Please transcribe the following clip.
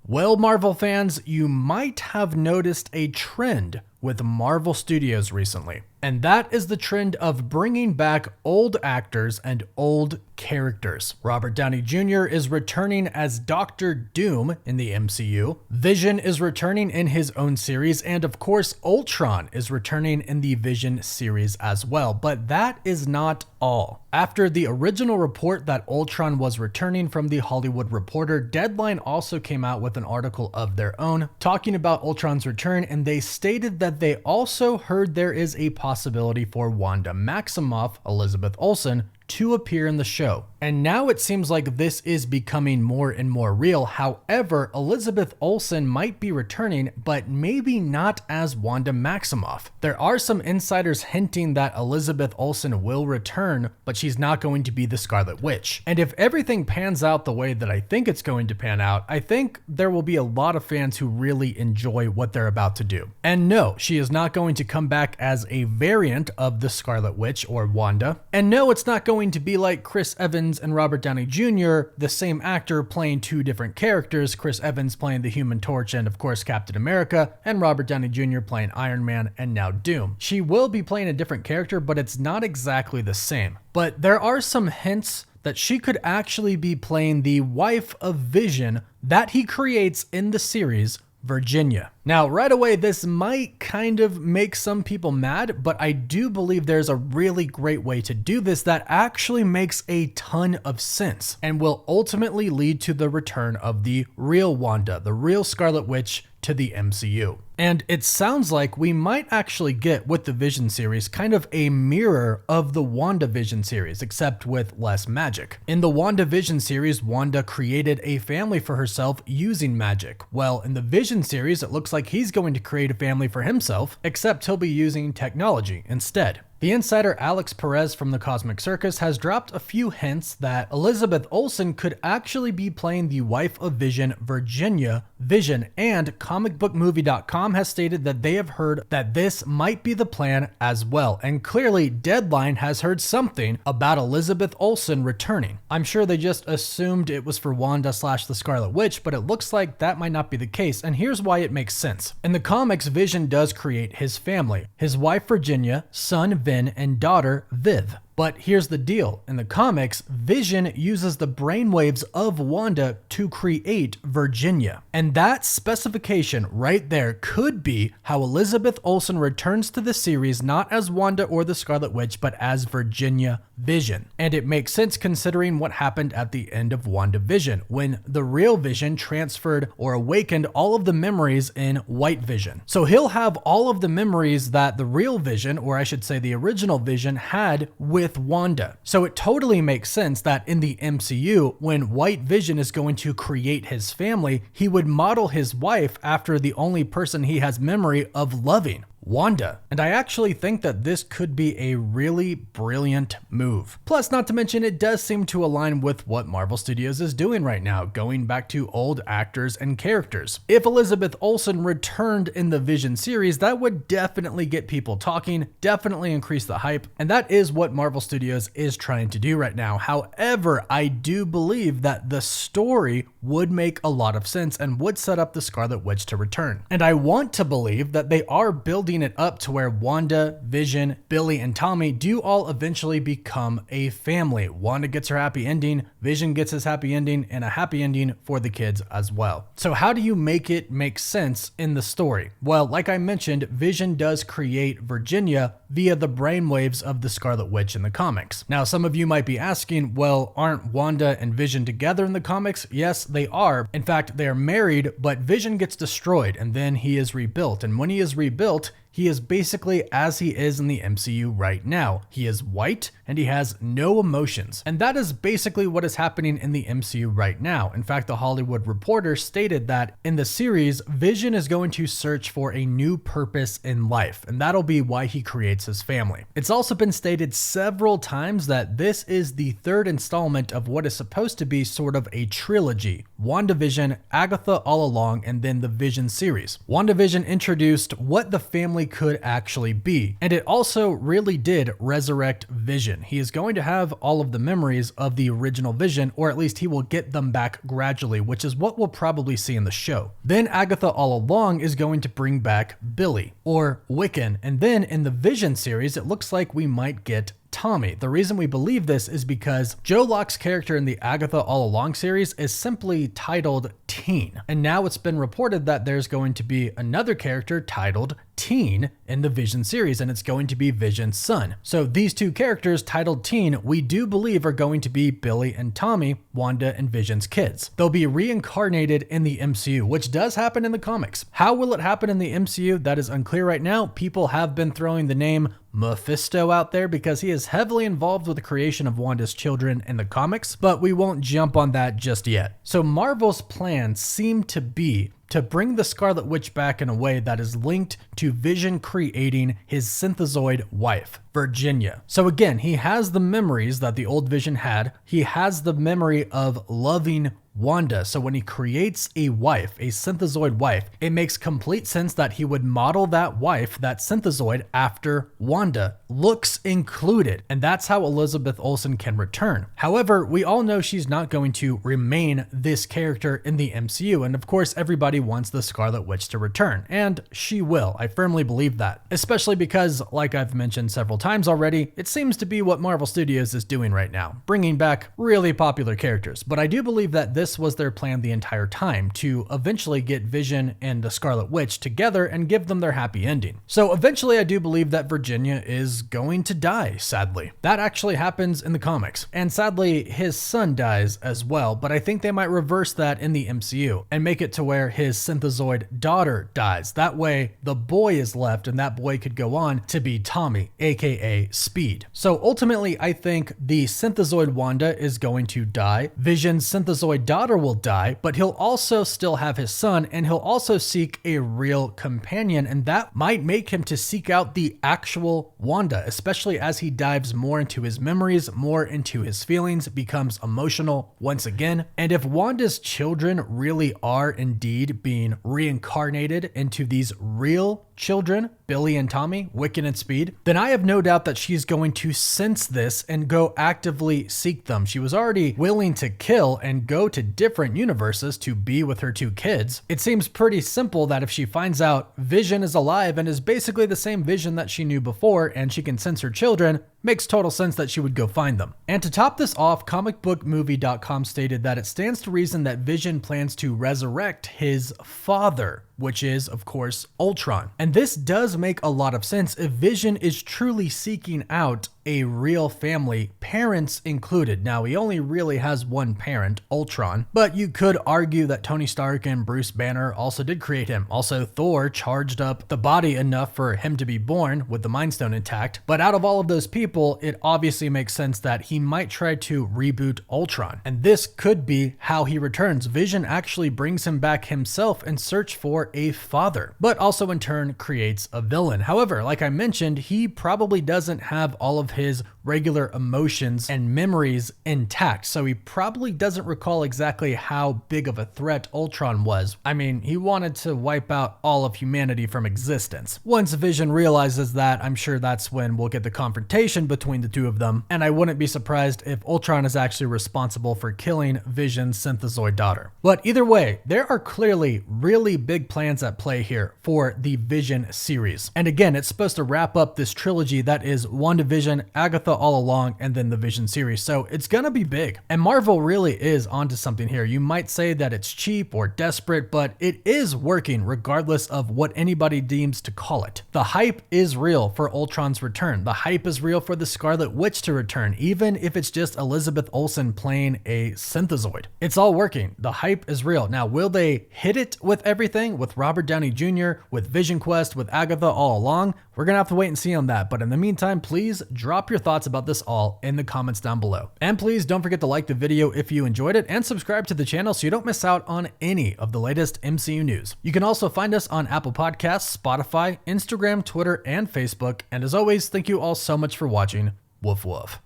Well, Marvel fans, you might have noticed a trend with Marvel Studios recently, and that is the trend of bringing back old actors and old characters. Robert Downey Jr. is returning as Doctor Doom in the MCU, Vision is returning in his own series, and of course Ultron is returning in the Vision series as well. But that is not all. After the original report that Ultron was returning from the Hollywood Reporter, Deadline also came out with an article of their own talking about Ultron's return, and they stated that they also heard there is a possibility for Wanda Maximoff, Elizabeth Olsen, to appear in the show. And now it seems like this is becoming more and more real. However, Elizabeth Olsen might be returning, but maybe not as Wanda Maximoff. There are some insiders hinting that Elizabeth Olsen will return, but she's not going to be the Scarlet Witch. And if everything pans out the way that I think it's going to pan out, I think there will be a lot of fans who really enjoy what they're about to do. And no, she is not going to come back as a variant of the Scarlet Witch or Wanda. And no, it's not going to be like Chris Evans and Robert Downey Jr., the same actor playing two different characters, Chris Evans playing the Human Torch and of course Captain America, and Robert Downey Jr. playing Iron Man and now Doom. She will be playing a different character, but it's not exactly the same. But there are some hints that she could actually be playing the wife of Vision that he creates in the series Virginia. Now, right away, this might kind of make some people mad, but I do believe there's a really great way to do this that actually makes a ton of sense and will ultimately lead to the return of the real Wanda, the real Scarlet Witch, to the MCU. And it sounds like we might actually get, with the Vision series, kind of a mirror of the WandaVision series, except with less magic. In the WandaVision series, Wanda created a family for herself using magic. Well, in the Vision series, it looks like he's going to create a family for himself, except he'll be using technology instead. The insider Alex Perez from the Cosmic Circus has dropped a few hints that Elizabeth Olsen could actually be playing the wife of Vision, Virginia Vision, and comicbookmovie.com has stated that they have heard that this might be the plan as well, and clearly Deadline has heard something about Elizabeth Olsen returning. I'm sure they just assumed it was for Wanda / the Scarlet Witch, but it looks like that might not be the case, and here's why it makes sense. In the comics, Vision does create his family, his wife Virginia, son Vin, and daughter Viv. But here's the deal. In the comics, Vision uses the brainwaves of Wanda to create Virginia. And that specification right there could be how Elizabeth Olsen returns to the series not as Wanda or the Scarlet Witch, but as Virginia Vision. And it makes sense considering what happened at the end of WandaVision, when the real Vision transferred or awakened all of the memories in White Vision. So he'll have all of the memories that the real Vision, or I should say the original Vision, had with Wanda. So it totally makes sense that in the MCU, when White Vision is going to create his family, he would model his wife after the only person he has memory of loving, Wanda. And I actually think that this could be a really brilliant move. Plus, not to mention, it does seem to align with what Marvel Studios is doing right now, going back to old actors and characters. If Elizabeth Olsen returned in the Vision series, that would definitely get people talking, definitely increase the hype, and that is what Marvel Studios is trying to do right now. However, I do believe that the story would make a lot of sense and would set up the Scarlet Witch to return. And I want to believe that they are building it up to where Wanda, Vision, Billy, and Tommy do all eventually become a family. Wanda gets her happy ending, Vision gets his happy ending, and a happy ending for the kids as well. So how do you make it make sense in the story? Well, like I mentioned, Vision does create Virginia via the brainwaves of the Scarlet Witch in the comics. Now, some of you might be asking, well, aren't Wanda and Vision together in the comics? Yes, they are. In fact, they are married, but Vision gets destroyed and then he is rebuilt. And when he is rebuilt, he is basically as he is in the MCU right now. He is white and he has no emotions. And that is basically what is happening in the MCU right now. In fact, the Hollywood Reporter stated that in the series, Vision is going to search for a new purpose in life, and that'll be why he creates his family. It's also been stated several times that this is the third installment of what is supposed to be sort of a trilogy: WandaVision, Agatha All Along, and then the Vision series. WandaVision introduced what the family family could actually be. And it also really did resurrect Vision. He is going to have all of the memories of the original Vision, or at least he will get them back gradually, which is what we'll probably see in the show. Then Agatha All Along is going to bring back Billy, or Wiccan, and then in the Vision series, it looks like we might get Tommy. The reason we believe this is because Joe Locke's character in the Agatha All Along series is simply titled Teen. And now it's been reported that there's going to be another character titled Teen in the Vision series, and it's going to be Vision's son. So these two characters titled Teen, we do believe are going to be Billy and Tommy, Wanda and Vision's kids. They'll be reincarnated in the MCU, which does happen in the comics. How will it happen in the MCU? That is unclear right now. People have been throwing the name Mephisto out there because he is heavily involved with the creation of Wanda's children in the comics, but we won't jump on that just yet. So Marvel's plans seem to be to bring the Scarlet Witch back in a way that is linked to Vision creating his synthezoid wife, Virginia. So again, he has the memories that the old Vision had. He has the memory of loving Wanda. So when he creates a wife, a synthezoid wife, it makes complete sense that he would model that wife, that synthezoid, after Wanda, looks included. And that's how Elizabeth Olsen can return. However, we all know she's not going to remain this character in the MCU. And of course, everybody wants the Scarlet Witch to return. And she will. I firmly believe that. Especially because, like I've mentioned several times already, it seems to be what Marvel Studios is doing right now, bringing back really popular characters. But I do believe that this was their plan the entire time, to eventually get Vision and the Scarlet Witch together and give them their happy ending. So eventually I do believe that Virginia is going to die, sadly. That actually happens in the comics. And sadly, his son dies as well, but I think they might reverse that in the MCU and make it to where his synthezoid daughter dies. That way, the boy is left, and that boy could go on to be Tommy, aka Speed. So ultimately, I think the synthezoid Wanda is going to die. Vision's synthezoid daughter will die, but he'll also still have his son, and he'll also seek a real companion, and that might make him to seek out the actual Wanda, especially as he dives more into his memories, more into his feelings, becomes emotional once again. And if Wanda's children really are indeed being reincarnated into these real children, Billy and Tommy, Wiccan and Speed, then I have no doubt that she's going to sense this and go actively seek them. She was already willing to kill and go to different universes to be with her two kids. It seems pretty simple that if she finds out Vision is alive and is basically the same Vision that she knew before, and she can sense her children, makes total sense that she would go find them. And to top this off, comicbookmovie.com stated that it stands to reason that Vision plans to resurrect his father, which is, of course, Ultron. And this does make a lot of sense if Vision is truly seeking out a real family, parents included. Now, he only really has one parent, Ultron, but you could argue that Tony Stark and Bruce Banner also did create him. Also, Thor charged up the body enough for him to be born with the Mind Stone intact. But out of all of those people, it obviously makes sense that he might try to reboot Ultron. And this could be how he returns. Vision actually brings him back himself in search for a father, but also in turn creates a villain. However, like I mentioned, he probably doesn't have all of his regular emotions and memories intact, so he probably doesn't recall exactly how big of a threat Ultron was. I mean, he wanted to wipe out all of humanity from existence. Once Vision realizes that, I'm sure that's when we'll get the confrontation between the two of them, and I wouldn't be surprised if Ultron is actually responsible for killing Vision's synthezoid daughter. But either way, there are clearly really big plans at play here for the Vision series. And again, it's supposed to wrap up this trilogy that is WandaVision, Agatha All Along, and then the Vision series. So it's gonna be big. And Marvel really is onto something here. You might say that it's cheap or desperate, but it is working regardless of what anybody deems to call it. The hype is real for Ultron's return. The hype is real for the Scarlet Witch to return, even if it's just Elizabeth Olsen playing a synthezoid. It's all working. The hype is real. Now, will they hit it with everything, with Robert Downey Jr., with visionquest, with Agatha All Along? We're gonna have to wait and see on that. But in the meantime, please drop your thoughts about this all in the comments down below. And please don't forget to like the video if you enjoyed it, and subscribe to the channel so you don't miss out on any of the latest MCU news. You can also find us on Apple Podcasts, Spotify, Instagram, Twitter, and Facebook. And as always, thank you all so much for watching. Woof woof.